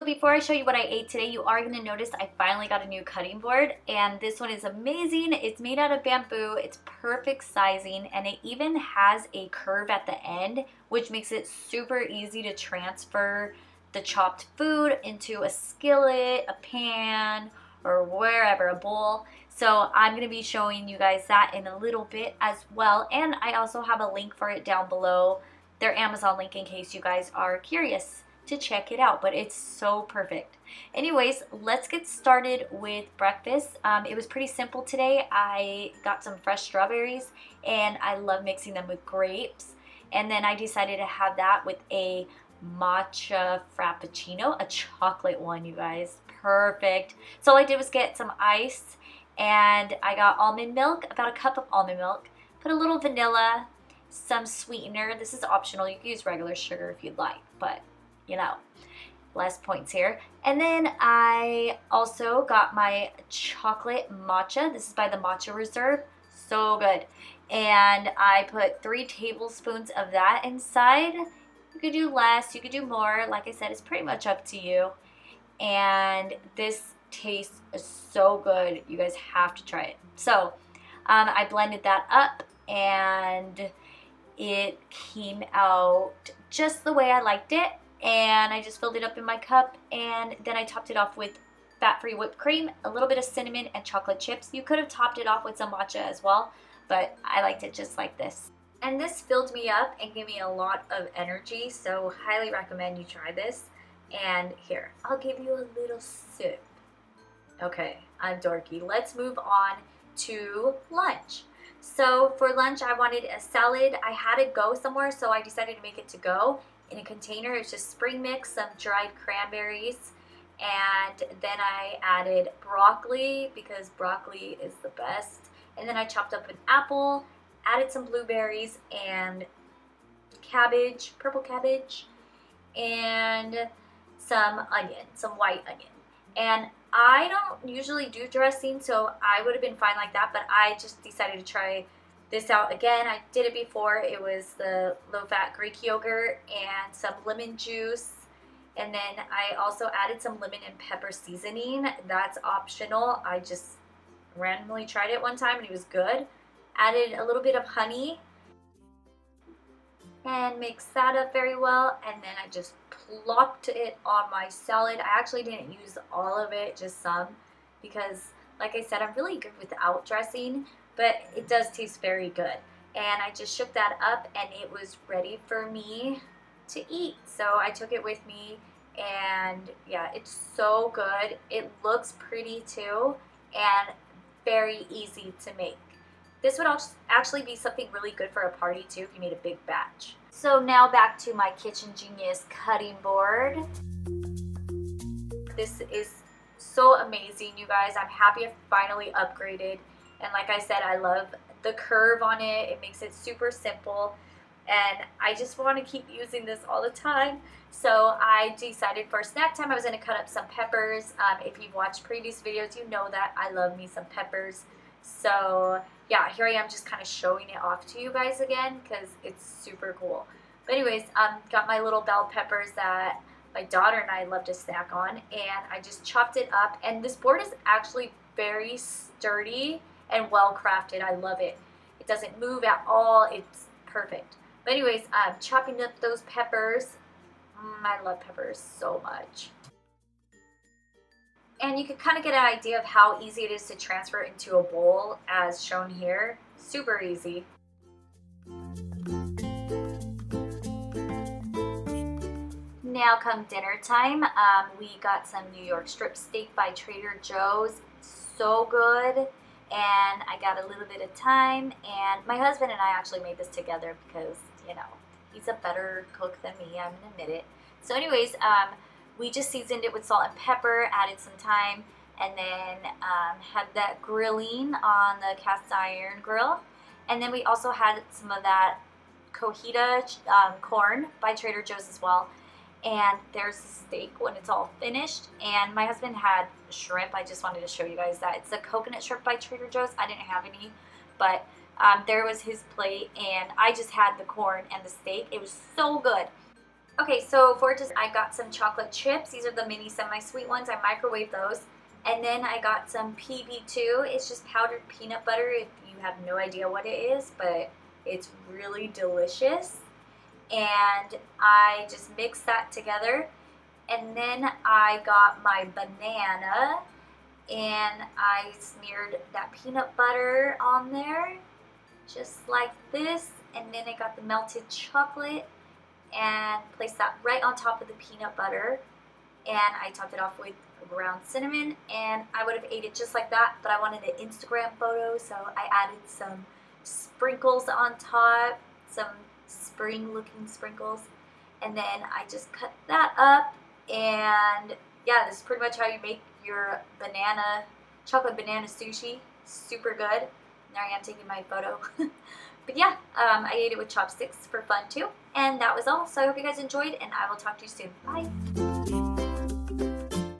Before I show you what I ate today, you are going to notice I finally got a new cutting board, and this one is amazing. It's made out of bamboo, it's perfect sizing, and it even has a curve at the end, which makes it super easy to transfer the chopped food into a skillet, a pan, or wherever, a bowl. So I'm going to be showing you guys that in a little bit as well, and I also have a link for it down below, their Amazon link, in case you guys are curious to check it out, but it's so perfect. Anyways, let's get started with breakfast. It was pretty simple today. I got some fresh strawberries and I love mixing them with grapes, and then I decided to have that with a matcha frappuccino, a chocolate one, you guys. Perfect. So all I did was get some ice, and I got almond milk, about a cup of almond milk, put a little vanilla, some sweetener. This is optional, you can use regular sugar if you'd like, but you know, less points here. And then I also got my chocolate matcha. This is by the Matcha Reserve. So good. And I put 3 tablespoons of that inside. You could do less, you could do more. Like I said, it's pretty much up to you. And this tastes so good. You guys have to try it. So I blended that up, and it came out just the way I liked it. And I just filled it up in my cup, and then I topped it off with fat-free whipped cream, a little bit of cinnamon, and chocolate chips. You could have topped it off with some matcha as well, but I liked it just like this. And this filled me up and gave me a lot of energy, so highly recommend you try this. And here, I'll give you a little sip. Okay, I'm dorky. Let's move on to lunch. So for lunch, I wanted a salad. I had to go somewhere, so I decided to make it to go. In a container, it's just spring mix, some dried cranberries, and then I added broccoli because broccoli is the best. And then I chopped up an apple, added some blueberries and cabbage, purple cabbage, and some onion, some white onion. And I don't usually do dressing, so I would have been fine like that, but I just decided to try this out again. I did it before. It was the low-fat Greek yogurt and some lemon juice, and then I also added some lemon and pepper seasoning. That's optional. I just randomly tried it one time and it was good. Added a little bit of honey and mixed that up very well, and then I just plopped it on my salad. I actually didn't use all of it, just some, because like I said, I'm really good without dressing, but it does taste very good. And I just shook that up and it was ready for me to eat. So I took it with me, and yeah, it's so good. It looks pretty too, and very easy to make. This would actually be something really good for a party too if you made a big batch. So now back to my Kitchen Genius cutting board. This is so amazing, you guys. I'm happy I finally upgraded. And like I said, I love the curve on it. It makes it super simple. And I just want to keep using this all the time. So I decided for snack time I was going to cut up some peppers. If you've watched previous videos, you know that I love me some peppers. So yeah, here I am just kind of showing it off to you guys again because it's super cool. But anyways, got my little bell peppers that my daughter and I love to snack on. And I just chopped it up. And this board is actually very sturdy and well crafted. I love it. It doesn't move at all. It's perfect. But anyways, chopping up those peppers. I love peppers so much. And you can kind of get an idea of how easy it is to transfer into a bowl as shown here. Super easy. Now come dinner time. We got some New York strip steak by Trader Joe's. So good. And I got a little bit of thyme, and my husband and I actually made this together because, you know, he's a better cook than me, I'm gonna admit it. So anyways, we just seasoned it with salt and pepper, added some thyme, and then had that grilling on the cast iron grill. And then we also had some of that cojita corn by Trader Joe's as well. And there's the steak when it's all finished. And my husband had shrimp. I just wanted to show you guys that. It's a coconut shrimp by Trader Joe's. I didn't have any, but there was his plate. And I just had the corn and the steak. It was so good. Okay, so for just I got some chocolate chips. These are the mini semi-sweet ones. I microwaved those. And then I got some PB2. It's just powdered peanut butter if you have no idea what it is, but it's really delicious. And I just mixed that together. And then I got my banana and I smeared that peanut butter on there just like this. And then I got the melted chocolate and placed that right on top of the peanut butter, and I topped it off with ground cinnamon, and I would have ate it just like that, but I wanted an Instagram photo, so I added some sprinkles on top, some spring looking sprinkles, and then I just cut that up. And yeah, this is pretty much how you make your chocolate banana sushi. Super good. There I am taking my photo. But yeah, I ate it with chopsticks for fun too. And that was all. So I hope you guys enjoyed, and I will talk to you soon. Bye.